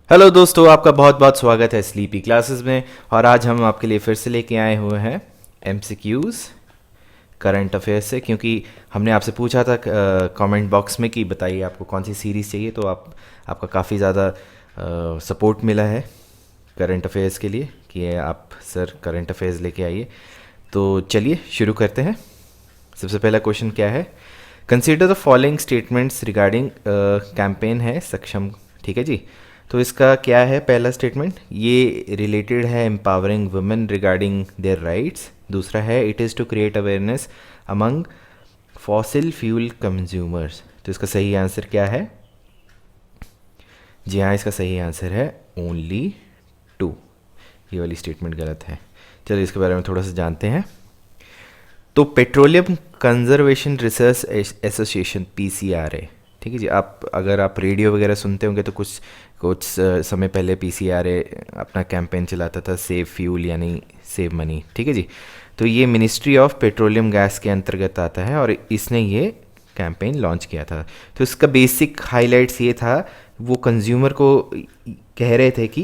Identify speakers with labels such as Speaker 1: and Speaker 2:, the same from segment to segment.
Speaker 1: Hello दोस्तों, आपका बहुत बहुत स्वागत है स्लीपी क्लासेस में। और आज हम आपके लिए फिर से लेके आए हुए हैं एमसीक्यूज़ करंट अफेयर्स से, क्योंकि हमने आपसे पूछा था कमेंट बॉक्स में कि बताइए आपको कौन सी सीरीज़ चाहिए। तो आपका काफ़ी ज़्यादा सपोर्ट मिला है करंट अफेयर्स के लिए कि आप सर करंट अफेयर्स लेके आइए। तो चलिए शुरू करते हैं। सबसे पहला क्वेश्चन क्या है? Consider the following statements regarding campaign है सक्षम। ठीक है जी। तो इसका क्या है पहला स्टेटमेंट? ये रिलेटेड है empowering women regarding their rights. दूसरा है it is to create awareness among fossil fuel consumers. तो इसका सही आंसर क्या है? जी हाँ, इसका सही आंसर है ओनली टू। ये वाली स्टेटमेंट गलत है। चलिए इसके बारे में थोड़ा सा जानते हैं। तो petroleum conservation research association PCRA, ठीक है जी। अगर आप रेडियो वगैरह सुनते होंगे तो कुछ कुछ समय पहले पीसीआरए अपना कैंपेन चलाता था, सेव फ्यूल यानी सेव मनी। ठीक है जी। तो ये मिनिस्ट्री ऑफ पेट्रोलियम गैस के अंतर्गत आता है और इसने ये कैंपेन लॉन्च किया था। तो इसका बेसिक हाइलाइट्स ये था, वो कंज्यूमर को कह रहे थे कि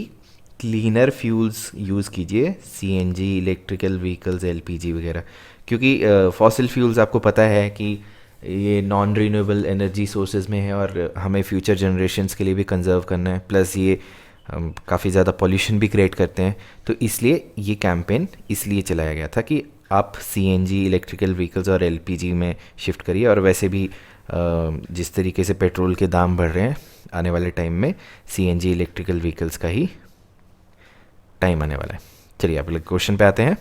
Speaker 1: क्लीनर फ्यूल्स यूज़ कीजिए, सीएनजी, इलेक्ट्रिकल व्हीकल्स, एलपीजी वगैरह। क्योंकि फॉसिल फ्यूल्स आपको पता है कि ये नॉन रीन्यूएबल एनर्जी सोर्सेज में है और हमें फ्यूचर जनरेशन्स के लिए भी कंजर्व करना है। प्लस ये काफ़ी ज़्यादा पॉल्यूशन भी क्रिएट करते हैं। तो इसलिए ये कैंपेन इसलिए चलाया गया था कि आप सीएनजी, इलेक्ट्रिकल व्हीकल्स और एलपीजी में शिफ्ट करिए। और वैसे भी जिस तरीके से पेट्रोल के दाम बढ़ रहे हैं, आने वाले टाइम में सीएनजी, इलेक्ट्रिकल व्हीकल्स का ही टाइम आने वाला है। चलिए अगले क्वेश्चन पे आते हैं।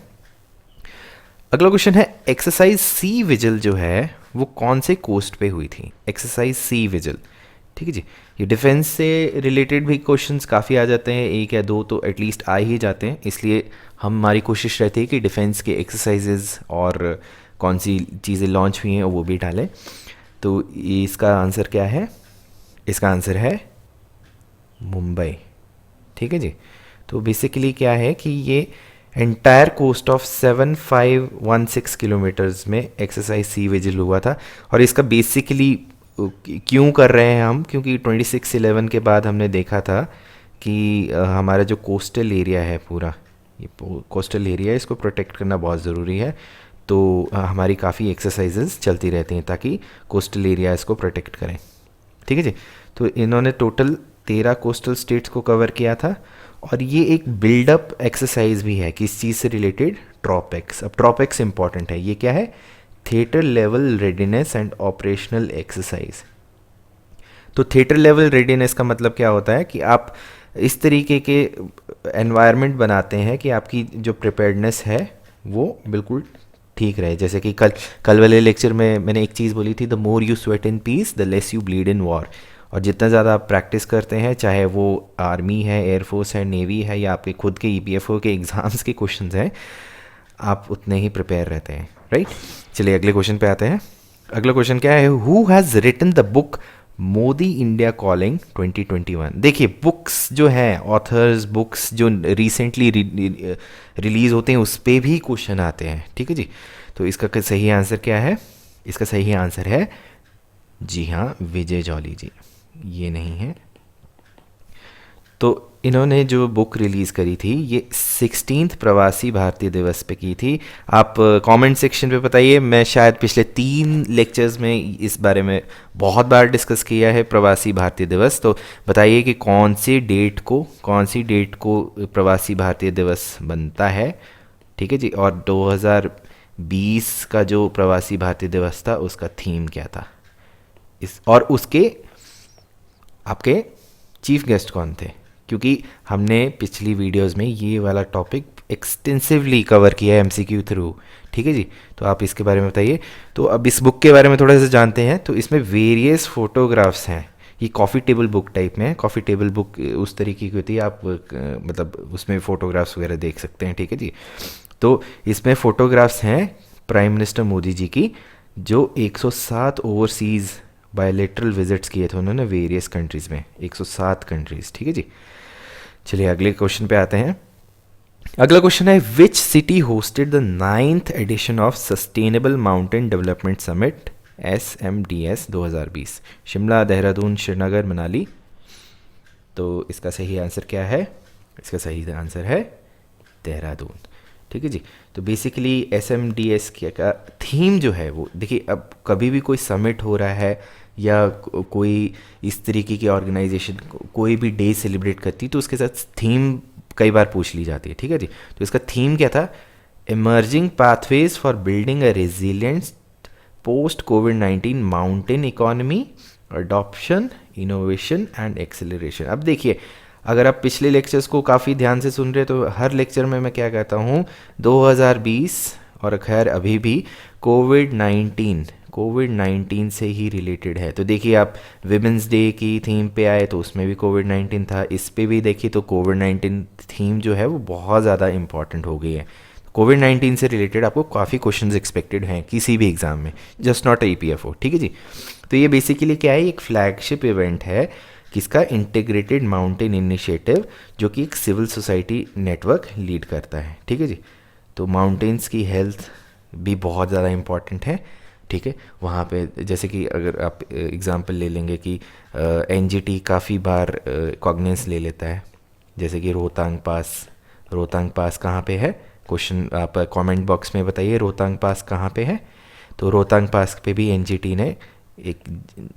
Speaker 1: अगला क्वेश्चन है एक्सरसाइज सी विजिल जो है वो कौन से कोस्ट पे हुई थी? एक्सरसाइज सी विजिल, ठीक है जी। ये डिफेंस से रिलेटेड भी क्वेश्चंस काफ़ी आ जाते हैं, एक या दो तो एटलीस्ट आ ही जाते हैं। इसलिए हमारी कोशिश रहती है कि डिफेंस के एक्सरसाइजेज और कौन सी चीज़ें लॉन्च हुई हैं वो भी डालें। तो इसका आंसर क्या है? इसका आंसर है मुंबई। ठीक है जी। तो बेसिकली क्या है कि ये एंटायर कोस्ट ऑफ 7516 किलोमीटर्स में एक्सरसाइज सी विजिल हुआ था। और इसका बेसिकली क्यों कर रहे हैं हम? क्योंकि 26/11 के बाद हमने देखा था कि हमारा जो कोस्टल एरिया है, पूरा ये कोस्टल एरिया है, इसको प्रोटेक्ट करना बहुत ज़रूरी है। तो हमारी काफ़ी एक्सरसाइजेज चलती रहती हैं ताकि कोस्टल एरिया इसको प्रोटेक्ट करें। ठीक है जी। तो इन्होंने टोटल 13 कोस्टल स्टेट्स को कवर किया था। और ये एक बिल्डअप एक्सरसाइज भी है किस चीज़ से रिलेटेड? ट्रॉपेक्स। अब ट्रॉपेक्स इंपॉर्टेंट है। ये क्या है? Theatre level readiness and operational exercise. तो थिएटर लेवल रेडीनेस का मतलब क्या होता है कि आप इस तरीके के एनवायरनमेंट बनाते हैं कि आपकी जो प्रिपेयर्डनेस है वो बिल्कुल ठीक रहे। जैसे कि कल वाले लेक्चर में मैंने एक चीज़ बोली थी, the more you sweat in peace the less you bleed in war. और जितना ज़्यादा आप प्रैक्टिस करते हैं, चाहे वो आर्मी है, एयरफोर्स है, नेवी है, या आपके खुद के ईपीएफओ के एग्ज़ाम्स के क्वेश्चंस हैं, आप उतने ही प्रिपेयर रहते हैं, राइट। चलिए अगले क्वेश्चन पे आते हैं। अगला क्वेश्चन क्या है? Who has written the book Modi India calling 2021? देखिए बुक्स जो हैं, ऑथर्स बुक्स जो रिसेंटली रिलीज़ होते हैं उस पर भी क्वेश्चन आते हैं। ठीक है जी। तो इसका सही आंसर क्या है? इसका सही आंसर है, जी हाँ, विजय जॉली जी। ये नहीं है। तो इन्होंने जो बुक रिलीज़ करी थी ये 16th प्रवासी भारतीय दिवस पे की थी। आप कमेंट सेक्शन पे बताइए। मैं शायद पिछले 3 लेक्चर्स में इस बारे में बहुत बार डिस्कस किया है, प्रवासी भारतीय दिवस। तो बताइए कि कौन सी डेट को प्रवासी भारतीय दिवस बनता है। ठीक है जी। और 2020 का जो प्रवासी भारतीय दिवस था उसका थीम क्या था? और उसके आपके चीफ गेस्ट कौन थे? क्योंकि हमने पिछली वीडियोस में ये वाला टॉपिक एक्सटेंसिवली कवर किया है एमसीक्यू थ्रू। ठीक है जी। तो आप इसके बारे में बताइए। तो अब इस बुक के बारे में थोड़ा सा जानते हैं। तो इसमें वेरियस फोटोग्राफ्स हैं। ये कॉफ़ी टेबल बुक टाइप में है। कॉफ़ी टेबल बुक उस तरीके की होती है, आप मतलब उसमें फ़ोटोग्राफ्स वगैरह देख सकते हैं। ठीक है जी। तो इसमें फ़ोटोग्राफ्स हैं प्राइम मिनिस्टर मोदी जी की, जो 107 ओवरसीज़ बायलेटरल विजिट्स किए थे उन्होंने वेरियस कंट्रीज़ में, 107 कंट्रीज़। ठीक है जी। चलिए अगले क्वेश्चन पे आते हैं। अगला क्वेश्चन है which city hosted the 9th edition of sustainable mountain development summit SMDS 2020? Shimla, Dehradun, Srinagar, Manali? तो इसका सही आंसर क्या है? इसका सही आंसर है देहरादून। ठीक है जी। तो बेसिकली SMDS का थीम जो है वो देखिए, अब कभी भी कोई समिट हो रहा है या कोई इस तरीके की ऑर्गेनाइजेशन कोई भी डे सेलिब्रेट करती है तो उसके साथ थीम कई बार पूछ ली जाती है। ठीक है जी। तो इसका थीम क्या था? Emerging pathways for building a resilient post covid mountain economy, adoption, innovation and acceleration. अब देखिए, अगर आप पिछले लेक्चर्स को काफ़ी ध्यान से सुन रहे तो हर लेक्चर में मैं क्या कहता हूँ, 2020 और खैर अभी भी कोविड-19 से ही रिलेटेड है। तो देखिए, आप विमेंस डे की थीम पे आए तो उसमें भी कोविड-19 था, इस पे भी देखिए तो कोविड-19 थीम जो है वो बहुत ज़्यादा इंपॉर्टेंट हो गई है। कोविड-19 से रिलेटेड आपको काफ़ी क्वेश्चंस एक्सपेक्टेड हैं किसी भी एग्ज़ाम में, जस्ट नॉट EPFO। ठीक है जी। तो ये बेसिकली क्या है, एक फ्लैगशिप इवेंट है किसका? इंटीग्रेटेड माउंटेन इनिशिएटिव, जो कि एक सिविल सोसाइटी नेटवर्क लीड करता है। ठीक है जी। तो माउंटेन्स की हेल्थ भी बहुत ज़्यादा इम्पॉर्टेंट है। ठीक है, वहाँ पे जैसे कि अगर आप एग्ज़ाम्पल ले लेंगे कि NGT काफ़ी बार कॉग्निजेंस ले लेता है, जैसे कि रोहतांग पास कहाँ पे है? क्वेश्चन आप कमेंट बॉक्स में बताइए, रोहतांग पास कहाँ पे है? तो रोहतांग पास पे भी NGT ने एक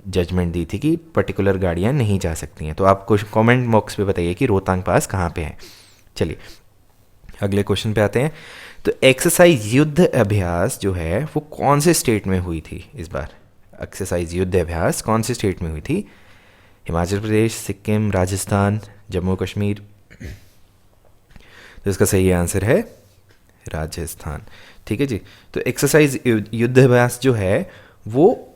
Speaker 1: जजमेंट दी थी कि पर्टिकुलर गाड़ियाँ नहीं जा सकती हैं। तो आप कमेंट बॉक्स पे बताइए कि रोहतांग पास कहाँ पे है। चलिए अगले क्वेश्चन पे आते हैं। तो एक्सरसाइज युद्ध अभ्यास जो है वो कौन से स्टेट में हुई थी इस बार? एक्सरसाइज युद्ध अभ्यास कौन से स्टेट में हुई थी? हिमाचल प्रदेश, सिक्किम, राजस्थान, जम्मू कश्मीर। तो इसका सही आंसर है राजस्थान। ठीक है जी। तो एक्सरसाइज युद्ध अभ्यास जो है वो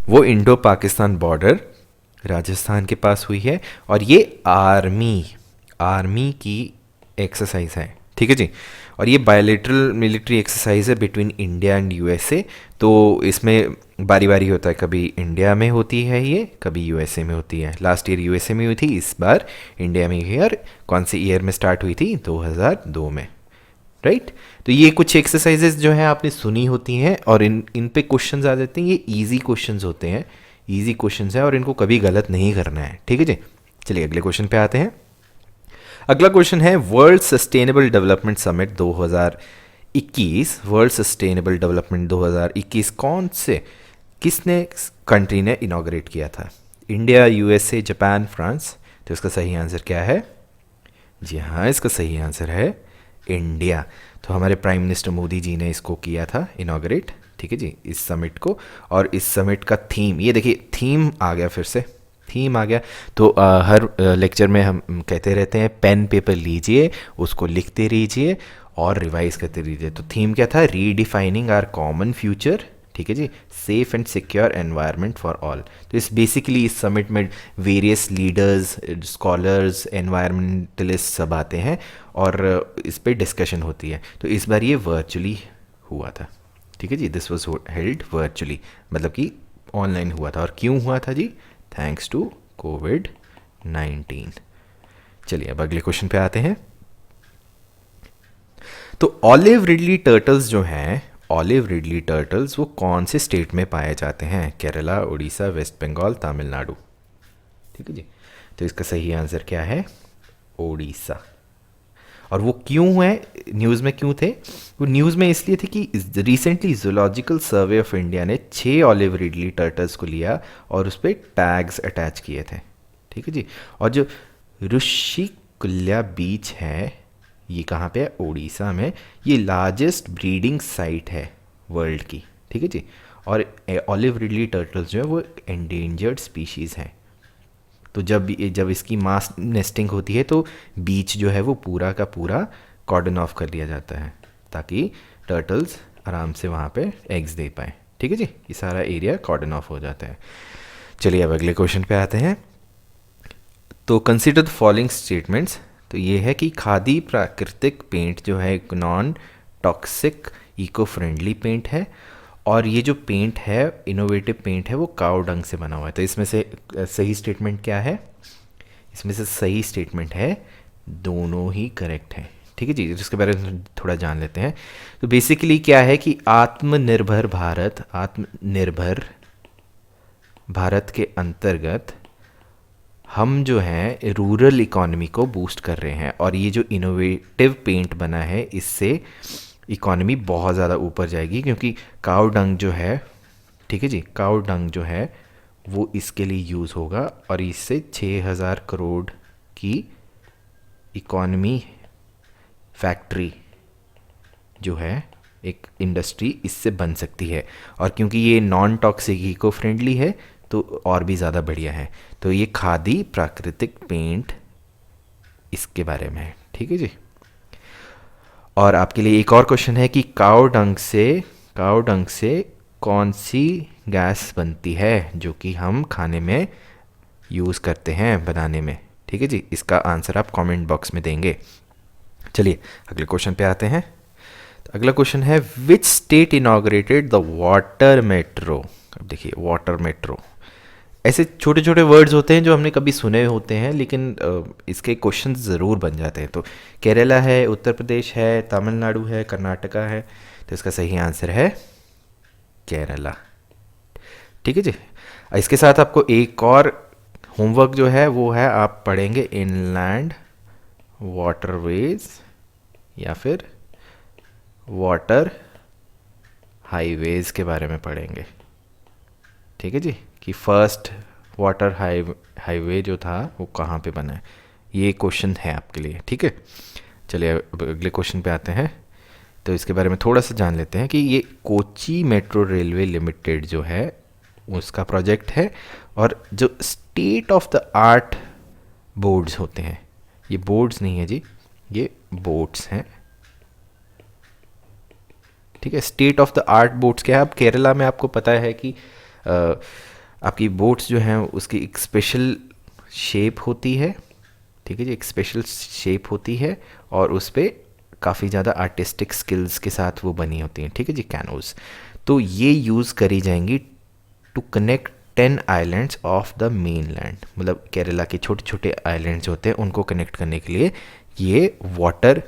Speaker 1: वो इंडो पाकिस्तान बॉर्डर राजस्थान के पास हुई है, और ये आर्मी की एक्सरसाइज है। ठीक है जी। और ये बायलेटरल मिलिट्री एक्सरसाइज है बिटवीन इंडिया एंड USA। तो इसमें बारी बारी होता है, कभी इंडिया में होती है ये, कभी USA में होती है। लास्ट ईयर USA में हुई थी, इस बार इंडिया में हुई। और कौन से ईयर में स्टार्ट हुई थी? 2002 में। राइट। तो ये कुछ एक्सरसाइजेज जो हैं आपने सुनी होती हैं, और इन पे क्वेश्चंस आ जाते हैं। ये इजी क्वेश्चंस होते हैं, इजी क्वेश्चंस हैं, और इनको कभी गलत नहीं करना है। ठीक है जी। चलिए अगले क्वेश्चन पे आते हैं। अगला क्वेश्चन है world sustainable development summit 2021। World sustainable development 2021 किसने कंट्री ने इनॉग्रेट किया था? India, USA, Japan, France. तो इसका सही आंसर क्या है? जी हाँ, इसका सही आंसर है इंडिया। तो हमारे प्राइम मिनिस्टर मोदी जी ने इसको किया था इनॉग्रेट। ठीक है जी, इस समिट को। और इस समिट का थीम, ये देखिए थीम आ गया, फिर से थीम आ गया। तो हर लेक्चर में हम कहते रहते हैं पेन पेपर लीजिए, उसको लिखते रहिए और रिवाइज करते रहिए। तो थीम क्या था? Redefining our common future. ठीक है जी, safe and secure environment for all. तो इस बेसिकली इस समिट में वेरियस लीडर्स, स्कॉलर्स, एनवायरमेंटलिस्ट सब आते हैं और इस पे डिस्कशन होती है। तो इस बार ये वर्चुअली हुआ था। ठीक है जी, दिस वाज हेल्ड वर्चुअली, मतलब कि ऑनलाइन हुआ था। और क्यों हुआ था जी? थैंक्स टू कोविड-19। चलिए अब अगले क्वेश्चन पे आते हैं। तो ऑलिव रिडली टर्टल्स जो हैं, ऑलिव रिडली टर्टल्स वो कौन से स्टेट में पाए जाते हैं? केरला, उड़ीसा, वेस्ट बंगाल, तमिलनाडु। ठीक है जी। तो इसका सही आंसर क्या है? उड़ीसा। और वो क्यों है, न्यूज़ में क्यों थे? वो न्यूज़ में इसलिए थे कि recently zoological survey of India ने 6 ऑलिव रिडली टर्टल्स को लिया और उस पर टैग्स अटैच किए थे। ठीक है जी। और जो ऋषिकुल्या बीच है, ये कहाँ पे है? उड़ीसा में। ये लार्जेस्ट ब्रीडिंग साइट है वर्ल्ड की। ठीक है जी। और ऑलिव रिडली टर्टल्स जो है वो एंडेंजर्ड स्पीशीज़ हैं। तो जब इसकी मास नेस्टिंग होती है तो बीच जो है वो पूरा का पूरा कॉर्डन ऑफ कर दिया जाता है ताकि टर्टल्स आराम से वहाँ पे एग्स दे पाए। ठीक है जी, ये सारा एरिया कॉर्डन ऑफ हो जाता है। चलिए अब अगले क्वेश्चन पे आते हैं। तो कंसिडर द फॉलोइंग स्टेटमेंट्स। तो ये है कि खादी प्राकृतिक पेंट जो है एक non toxic eco friendly paint है, और ये जो पेंट है इनोवेटिव पेंट है वो काऊ डंग से बना हुआ है। तो इसमें से सही स्टेटमेंट क्या है? इसमें से सही स्टेटमेंट है दोनों ही करेक्ट है। ठीक है जी, इसके बारे में थोड़ा जान लेते हैं। तो बेसिकली क्या है कि आत्मनिर्भर भारत के अंतर्गत हम जो हैं रूरल इकोनॉमी को बूस्ट कर रहे हैं, और ये जो इनोवेटिव पेंट बना है इससे इकोनॉमी बहुत ज़्यादा ऊपर जाएगी, क्योंकि काऊ डंग जो है, ठीक है जी, काऊ डंग जो है वो इसके लिए यूज़ होगा, और इससे 6,000 करोड़ की इकोनॉमी, फैक्ट्री जो है, एक इंडस्ट्री इससे बन सकती है। और क्योंकि ये नॉन टॉक्सिक, इको फ्रेंडली है, तो और भी ज़्यादा बढ़िया है। तो ये खादी प्राकृतिक पेंट इसके बारे में है, ठीक है जी। और आपके लिए एक और क्वेश्चन है कि काऊ डंग से कौन सी गैस बनती है जो कि हम खाने में यूज़ करते हैं बनाने में, ठीक है जी। इसका आंसर आप कमेंट बॉक्स में देंगे। चलिए अगले क्वेश्चन पे आते हैं। तो अगला क्वेश्चन है which state inaugurated the water metro. अब देखिए वाटर मेट्रो, ऐसे छोटे छोटे वर्ड्स होते हैं जो हमने कभी सुने होते हैं, लेकिन इसके क्वेश्चन ज़रूर बन जाते हैं। तो केरला है, उत्तर प्रदेश है, तमिलनाडु है, कर्नाटका है। तो इसका सही आंसर है केरला, ठीक है जी। इसके साथ आपको एक और होमवर्क जो है वो है, आप पढ़ेंगे इनलैंड वाटरवेज या फिर वाटर हाईवेज़ के बारे में पढ़ेंगे, ठीक है जी, कि फर्स्ट वाटर हाईवे जो था वो कहाँ पे बना है। ये क्वेश्चन है आपके लिए, ठीक है। चलिए अगले क्वेश्चन पे आते हैं। तो इसके बारे में थोड़ा सा जान लेते हैं कि ये कोची मेट्रो रेलवे लिमिटेड जो है उसका प्रोजेक्ट है, और जो state of the art boards होते हैं, ये बोर्ड्स नहीं है जी, ये बोट्स हैं, ठीक है। State of the art boats क्या है, अब केरला में आपको पता है कि आपकी बोट्स जो हैं उसकी एक स्पेशल शेप होती है, ठीक है जी, एक स्पेशल शेप होती है, और उस पर काफ़ी ज़्यादा आर्टिस्टिक स्किल्स के साथ वो बनी होती हैं, ठीक है जी, कैनोज। तो ये यूज़ करी जाएंगी to connect 10 islands of the main लैंड, मतलब केरला के छोटे छोटे आइलैंड्स होते हैं उनको कनेक्ट करने के लिए ये वाटर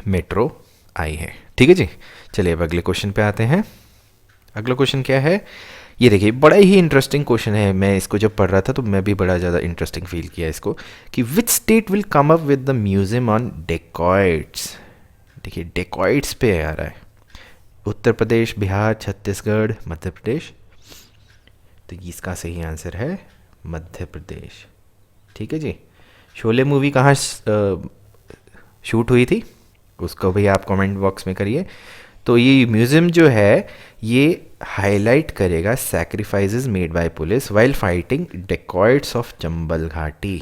Speaker 1: मेट्रो आई है, ठीक है जी। चलिए अब अगले क्वेश्चन पे आते हैं। अगला क्वेश्चन क्या है, ये देखिए बड़ा ही इंटरेस्टिंग क्वेश्चन है। मैं इसको जब पढ़ रहा था तो मैं भी बड़ा ज़्यादा इंटरेस्टिंग फील किया इसको, कि which state will come up with the museum on dacoits. देखिए डेकॉइट्स पे आ रहा है, उत्तर प्रदेश, बिहार, छत्तीसगढ़, मध्य प्रदेश। तो इसका सही आंसर है मध्य प्रदेश, ठीक है जी। शोले मूवी कहाँ शूट हुई थी उसको भी आप कमेंट बॉक्स में करिए। तो ये म्यूज़ियम जो है ये हाईलाइट करेगा sacrifices made by police while fighting dacoits of Chambal घाटी,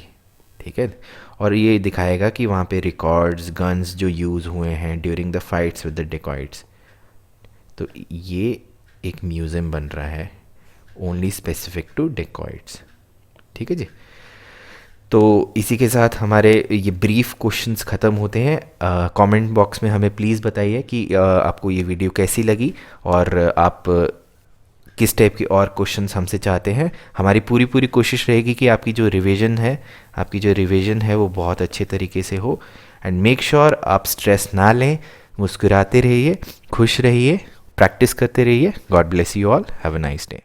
Speaker 1: ठीक है। और ये दिखाएगा कि वहाँ पे रिकॉर्ड्स, गन्स जो यूज़ हुए हैं during the fights with the dacoits. तो ये एक म्यूज़ियम बन रहा है ओनली स्पेसिफिक टू डेकॉइट्स, ठीक है जी। तो इसी के साथ हमारे ये ब्रीफ क्वेश्चंस ख़त्म होते हैं। कमेंट बॉक्स में हमें प्लीज़ बताइए कि आपको ये वीडियो कैसी लगी, और आप किस टाइप के और क्वेश्चंस हमसे चाहते हैं। हमारी पूरी कोशिश रहेगी कि आपकी जो रिवीजन है वो बहुत अच्छे तरीके से हो। एंड मेक श्योर आप स्ट्रेस ना लें, मुस्कुराते रहिए, खुश रहिए, प्रैक्टिस करते रहिए। God bless you all, have a nice day.